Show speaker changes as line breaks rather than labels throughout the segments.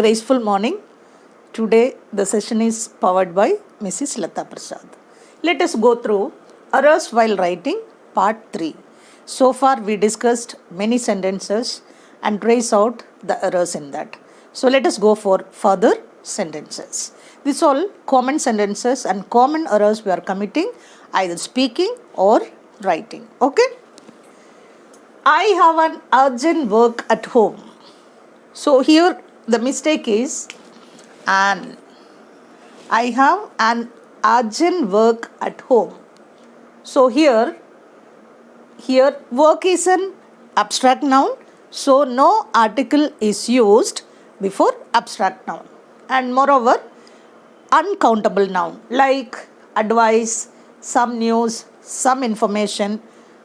graceful morning. Today the session is powered by Mrs. Lata Prasad. Let us go through errors while writing part 3. So far we discussed many sentences and trace out the errors in that. So let us go for further sentences. These all common sentences and common errors we are committing either speaking or writing. Okay? I have an urgent work at home. So here the mistake is an. I have an urgent work at home. So here work is an abstract noun. So no article is used before abstract noun. And moreover, uncountable noun like advice, some news, some information,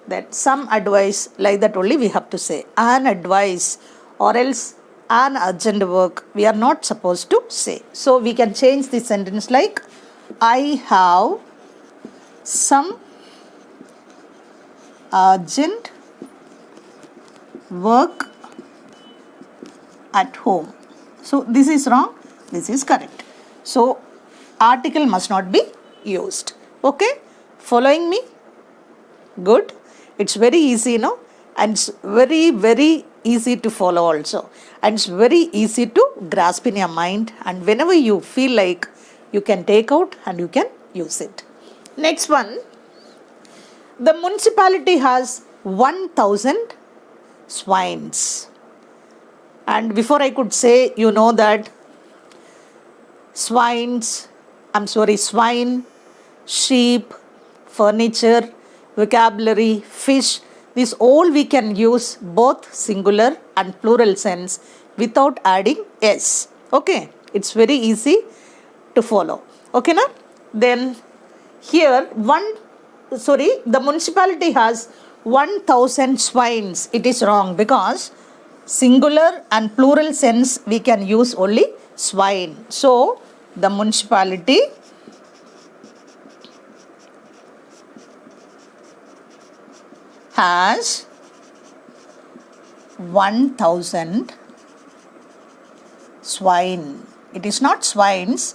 that some advice, like that only we have to say. An advice or else an urgent work we are not supposed to say. So we can change the sentence like I have some urgent work at home. So this is wrong, this is correct. So article must not be used. Okay, following me? Good. It's very easy, no? And it's very easy to follow also. And it's very easy to grasp in your mind. And whenever you feel like, you can take out and you can use it. Next one. The municipality has 1,000 swines. And before I could say, you know that swine, sheep, furniture, vocabulary, fish, these all we can use both singular and plural sense without adding s. Okay, it's very easy to follow. Okay, na? Then here the municipality has 1,000 swines. It is wrong because singular and plural sense we can use only swine. So the municipality has 1,000 swine. It is not swines,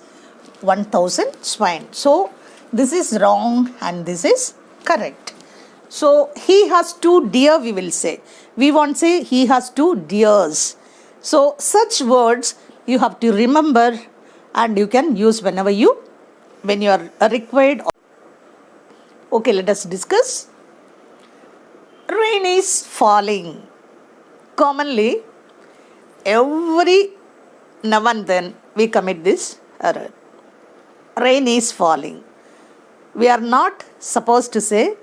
1,000 swine. So this is wrong and this is correct. So he has 2 deer, we will say. We won't say he has 2 deers. So such words you have to remember and you can use when you are required. Okay, let us discuss. Rain is falling. Commonly, every now and then we commit this error. Rain is falling. We are not supposed to say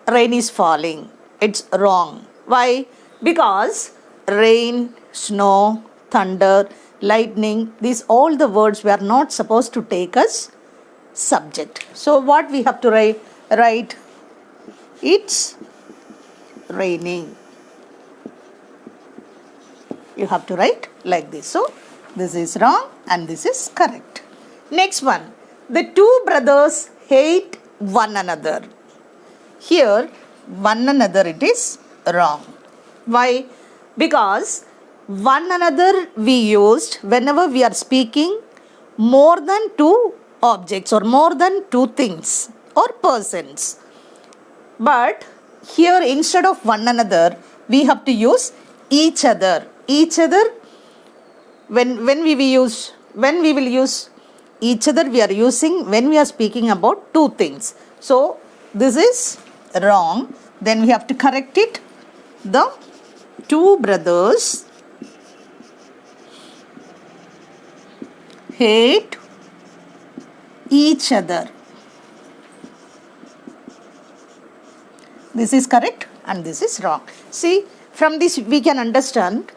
rain is falling. It's wrong. Why? Because rain, snow, thunder, lightning, these all the words we are not supposed to take as subject. So what we have to write? It's raining. You have to write like this. So this is wrong and this is correct. Next one. The 2 brothers hate one another. Here one another it is wrong. Why? Because one another we used whenever we are speaking more than 2 objects or more than 2 things or persons. But here instead of one another we have to use each other. Each other, when we will use each other, we are using when we are speaking about 2 things. So this is wrong. Then we have to correct it. The 2 brothers hate each other. This is correct and this is wrong. See, from this we can understand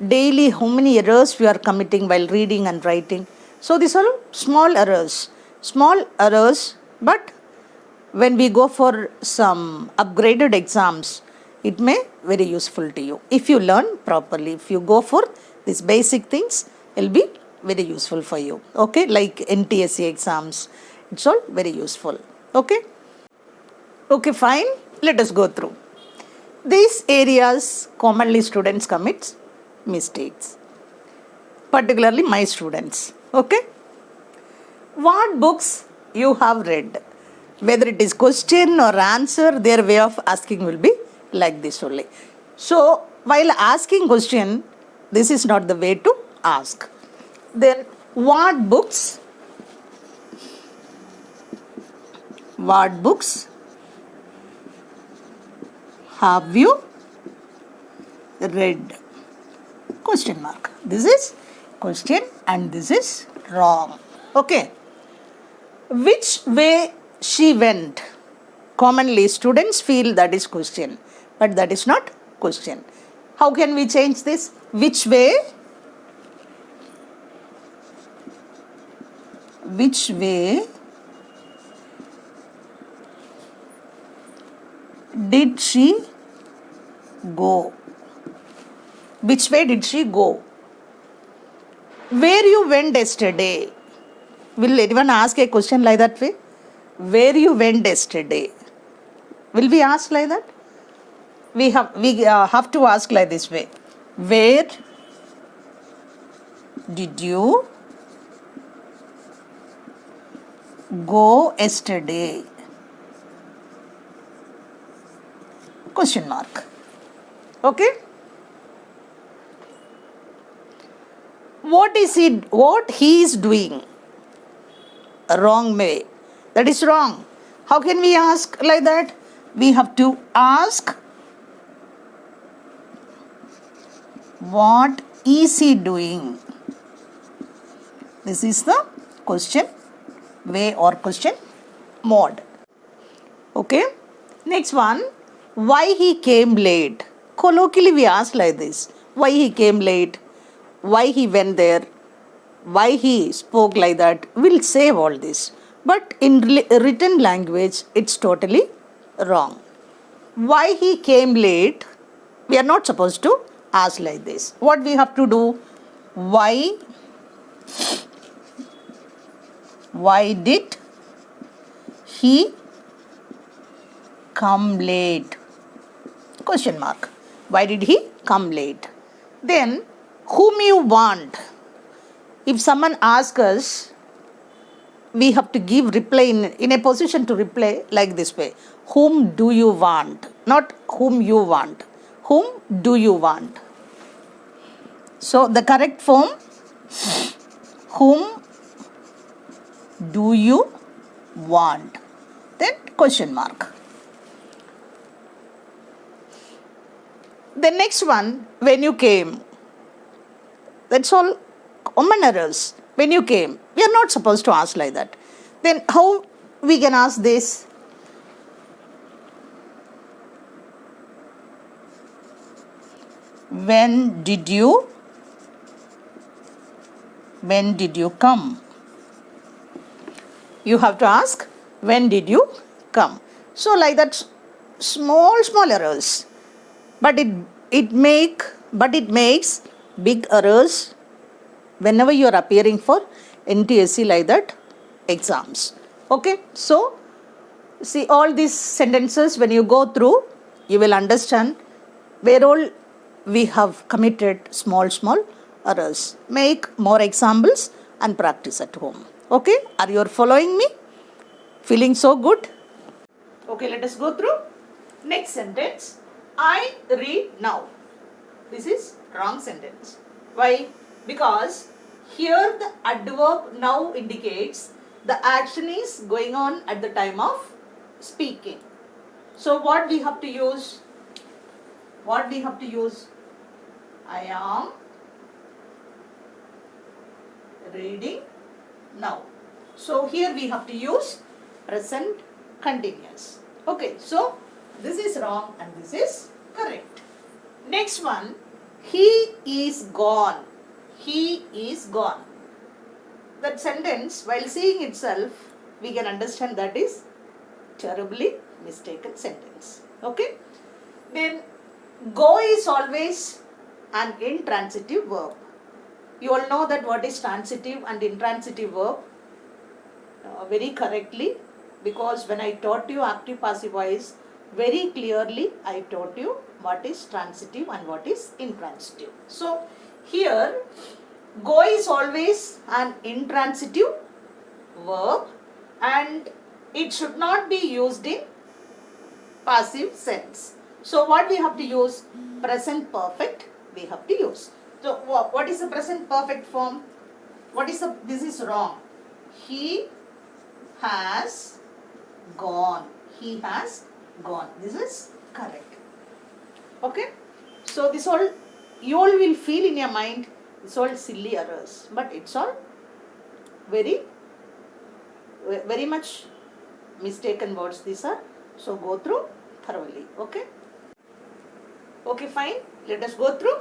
daily how many errors we are committing while reading and writing. So these are small errors, but when we go for some upgraded exams, it may very useful to you. If you learn properly, if you go for these basic things, it will be very useful for you. Okay, like NTSC exams, it's all very useful. Okay, fine. Let us go through. These areas commonly students commit mistakes. particularly my students. Okay. What books you have read? Whether it is question or answer, their way of asking will be like this only. So while asking question, this is not the way to ask. Then what books? What books have you read? Question mark. This is question and this is wrong. Okay. Which way she went? Commonly students feel that is question, but that is not question. How can we change this? Which way? Which way did she go? Which way did she go? Where you went yesterday? Will anyone ask a question like that way? Where you went yesterday? Will we ask like that? We have to ask like this way. Where did you go yesterday? Question mark. Okay. What he is doing? Wrong way. That is wrong. How can we ask like that? We have to ask what is he doing? This is the question way or question mode. Okay. Next one. Why he came late? Colloquially we ask like this. Why he came late? Why he went there? Why he spoke like that? We'll say all this. But in written language, it's totally wrong. Why he came late? We are not supposed to ask like this. What we have to do? Why did he come late? Question mark. Why did he come late? Then, whom you want? If someone asks us, we have to give reply in a position to reply like this way. Whom do you want? Not whom you want. Whom do you want? So the correct form, whom do you want? Then question mark. The next one, when you came. That's all common errors. When you came. We are not supposed to ask like that. Then how we can ask this? When did you come? You have to ask, when did you come? So like that, small errors. But it makes big errors whenever you are appearing for NTSC like that exams. Okay, so see all these sentences when you go through, you will understand where all we have committed small errors. Make more examples and practice at home. Okay, are you following me? Feeling so good? Okay, let us go through. Next sentence. I read now. This is wrong sentence. Why? Because here the adverb now indicates the action is going on at the time of speaking. So what we have to use? I am reading now. So here we have to use present continuous. Okay, so this is wrong and this is correct. Next one, he is gone. He is gone. That sentence, while seeing itself, we can understand that is terribly mistaken sentence. Okay. Then go is always an intransitive verb. You all know that what is transitive and intransitive verb very correctly, because when I taught you active passive voice, very clearly I taught you what is transitive and what is intransitive. So here Go is always an intransitive verb and it should not be used in passive sense. So what we have to use? Present perfect we have to use. So what is the present perfect form? This is wrong. He has gone. He has gone. This is correct. Okay. So this all you all will feel in your mind. It's all silly errors, but it's all very much mistaken words these are. So go through thoroughly. Okay. Okay, fine. Let us go through.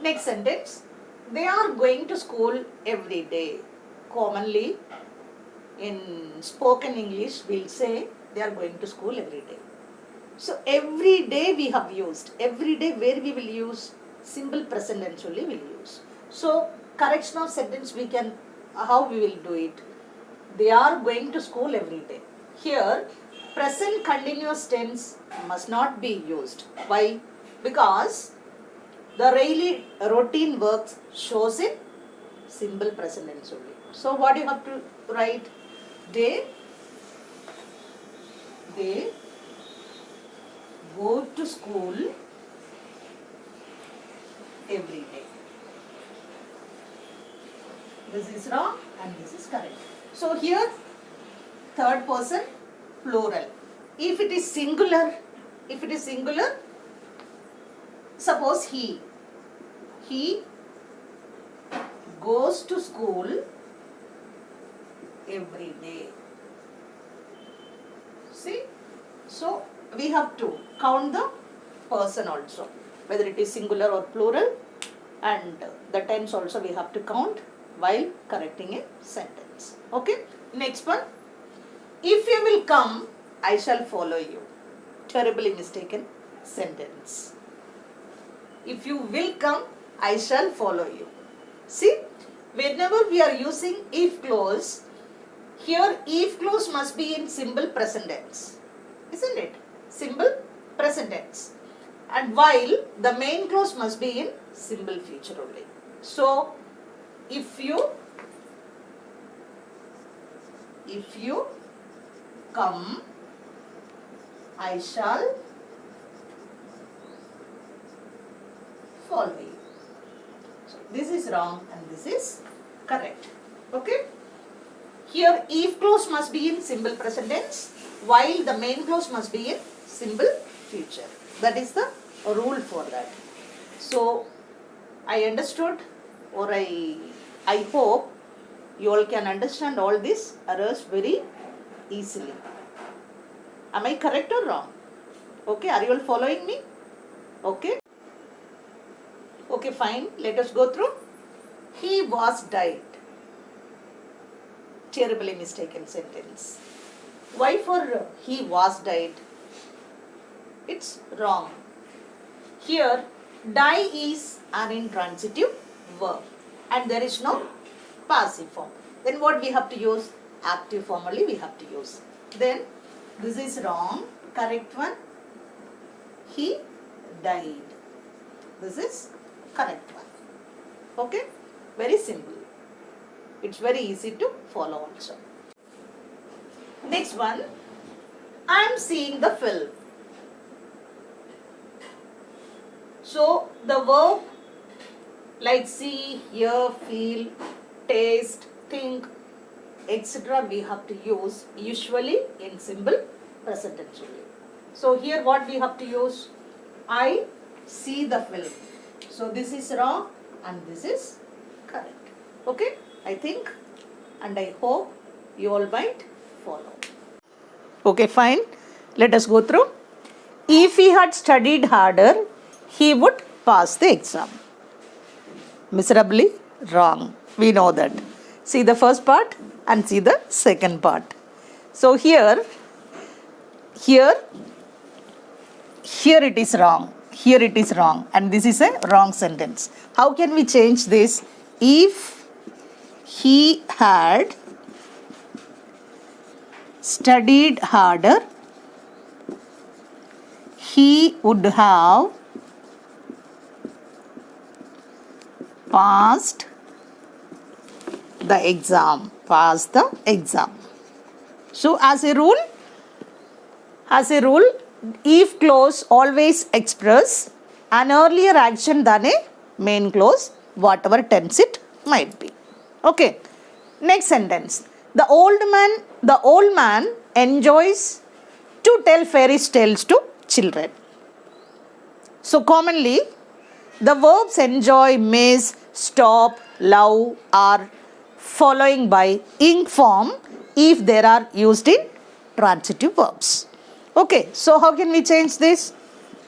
Next sentence. They are going to school every day. Commonly in spoken English we'll say they are going to school every day. So every day we have used. Every day where we will use? Simple present tense only will use. So correction of sentence we can, how we will do it? They are going to school every day. Here present continuous tense must not be used. Why? Because the daily routine works shows in simple present tense only. So what you have to write? They go to school every day. This is wrong and this is correct. So here third person plural. If it is singular, suppose he goes to school every day. See? So we have to count the person also, whether it is singular or plural, and the tense also we have to count while correcting a sentence. Okay? Next one. If you will come, I shall follow you. Terribly mistaken sentence. If you will come, I shall follow you. See, whenever we are using if clause, here if clause must be in simple present tense. Isn't it? Simple present tense. And while the main clause must be in simple future only. So, if you come, I shall follow you. So this is wrong and this is correct. Okay? Here if clause must be in simple present tense while the main clause must be in simple future. That is the rule for that. So I understood, or I hope you all can understand all these errors very easily. Am I correct or wrong? Okay, are you all following me? Okay. Okay, fine. Let us go through. He was died. Terribly mistaken sentence. Why for he was died? It's wrong. Here, die is an intransitive verb and there is no passive form. Then what we have to use? Active form only we have to use. Then this is wrong. Correct one. He died. This is correct one. Okay? Very simple. It's very easy to follow also. Next one. I am seeing the film. So the verb like see, hear, feel, taste, think, etc. we have to use usually in simple present tense only. So here what we have to use? I see the film. So this is wrong and this is correct. Okay? I think and I hope you all might follow. Okay, fine. Let us go through. If he had studied harder, he would pass the exam. Miserably wrong. We know that. See the first part and see the second part. So here it is wrong. Here it is wrong. And this is a wrong sentence. How can we change this? If he had studied harder, he would have passed the exam. Pass the exam. So as a rule, if clause always express an earlier action than a main clause, whatever tense it might be. Okay. Next sentence. The old man enjoys to tell fairy tales to children. So commonly, the verbs enjoy, miss, stop, love are following by ing form if they are used in transitive verbs. Okay, so how can we change this?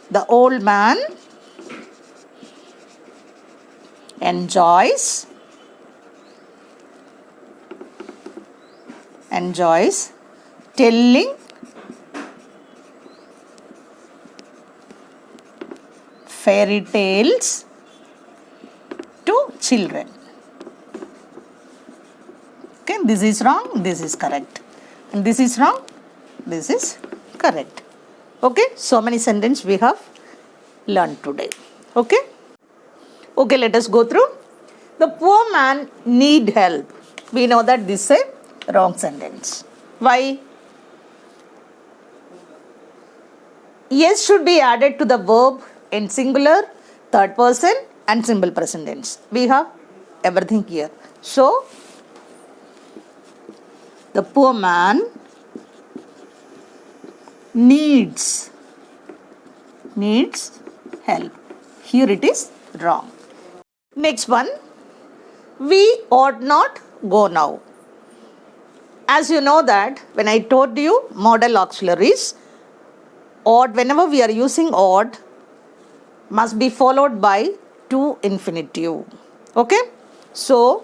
The old man enjoys telling fairy tales to children. Okay, this is wrong, this is correct. And this is wrong, this is correct. Okay, so many sentences we have learned today. Okay. Okay, let us go through. The poor man need help. We know that this is a wrong sentence. Why? Yes should be added to the verb in singular, third person and simple present tense. We have everything here. So, the poor man needs help. Here it is wrong. Next one, we ought not go now. As you know that when I told you modal auxiliaries, ought, whenever we are using ought, must be followed by to infinitive. Okay, so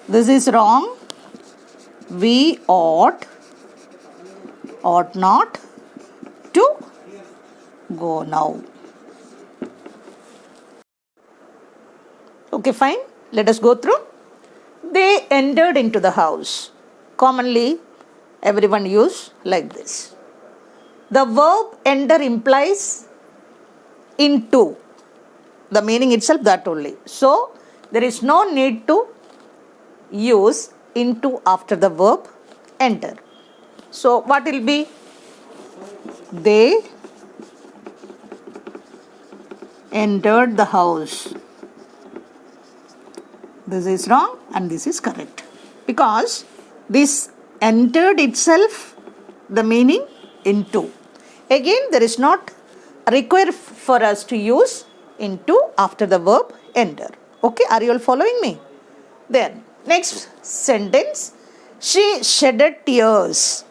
this is wrong. We ought not to go now. Okay, fine. Let us go through. They entered into the house. Commonly, everyone use like this. The verb enter implies into. The meaning itself that only. So, there is no need to use into after the verb enter. So, what will be? They entered the house. This is wrong and this is correct. Because this entered itself, the meaning into. Again, there is not required for us to use into after the verb enter. Okay, are you all following me? Then, next sentence. She shedded tears.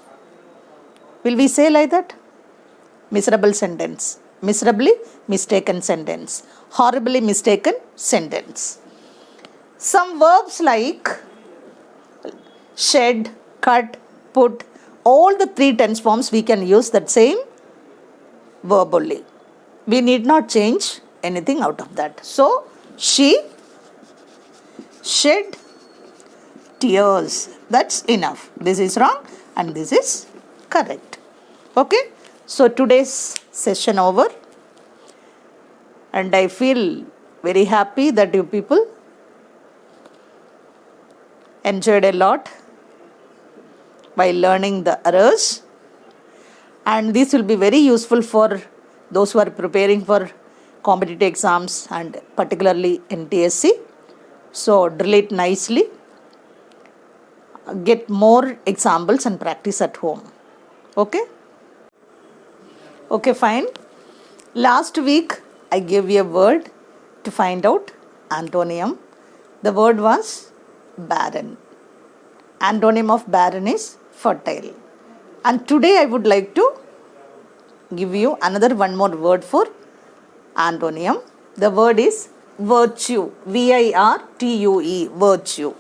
Will we say like that? Miserable sentence. Miserably mistaken sentence. Horribly mistaken sentence. Some verbs like shed, cut, put, all the three tense forms we can use that same verb only. We need not change anything out of that. So, she shed tears. That's enough. This is wrong and this is correct. Okay. So, today's session over. And I feel very happy that you people enjoyed a lot by learning the errors. And this will be very useful for those who are preparing for competitive exams and particularly NTSC. So, drill it nicely. Get more examples and practice at home. Okay? Okay, fine. Last week, I gave you a word to find out antonym. The word was barren. Antonym of barren is fertile. And today I would like to give you another one more word for antonym. The word is virtue. V-I-R-T-U-E, virtue.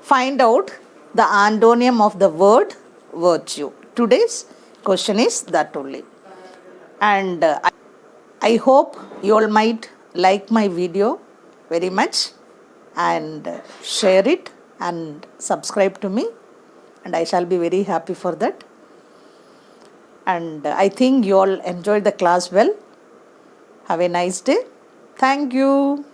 Find out the antonym of the word virtue. Today's question is that only. And I hope you all might like my video very much and share it and subscribe to me, and I shall be very happy for that. And I think you all enjoyed the class well. Have a nice day. Thank you.